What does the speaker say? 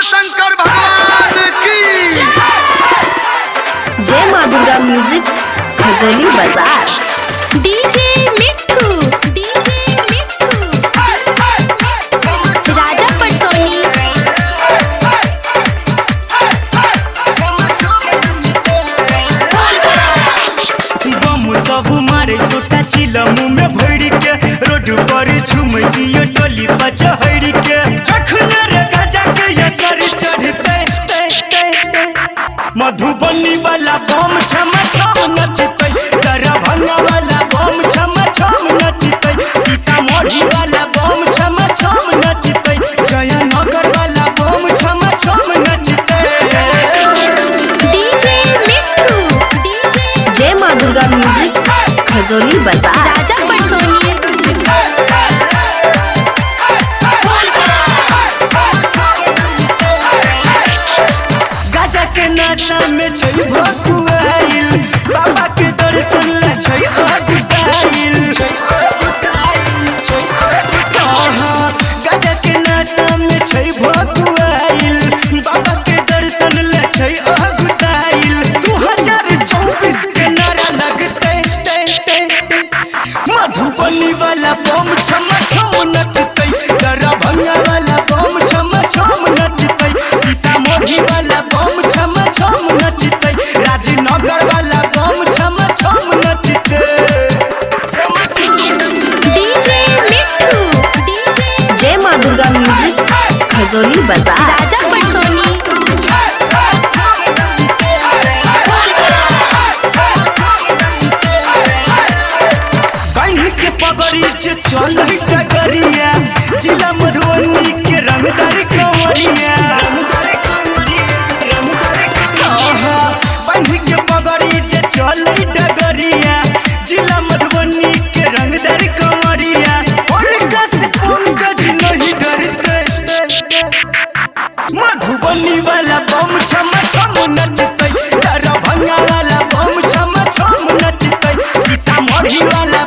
शंकर भगवान की जय माँ दुर्गा म्यूजिक खजोली बाजार। डीजे मिट्ठू राजा पटसोनी। बम सब मारे सोता चिला मुँह में भर के रोड पर झूम दियो टोली पर चढ़ के जखने रे गजा के ये सर चढ़ते मधुबनी वाला बम छम छम नचते दरभंगा वाला बम छम छम नचते सीतामढ़ी वाला बम छम छम नचते जयनगर वाला बम छम छम नचते। डीजे मिट्ठू जय माँ दुर्गा म्यूजिक खजोली बाजार। राजा पटसोनी। गाजा के नशा में छै भकुआइल बाबा के दर्शन ला छै अगुटाइल गाजा के नशा में छै भकुआइल बाबा के दर्शन ला छै अगुटाइल 2024 के नारा लगते मधुबनी वाला बम छम छम नचते दरभंगा वाला बम छम छम नचते सीतामढ़ी वाला बम छम छम नचते राजनगर वाला बम छम छम नचते। डीजे मिट्ठू जय माँ दुर्गा म्यूजिक खजोली बाजार। राजा पटसोनी। बांध के पगड़ी से चल टगरिया जिला मधुबनी के रंगदार कंवरिया बांध के पगड़ी से चल टगरिया जिला मधुबनी के रंगदार कंवरिया और कस पंकज नहीं डरते मधुबनी वाला बम छम छम नचते दरभंगा वाला बम छम छम नचते सीतामढ़ी वाला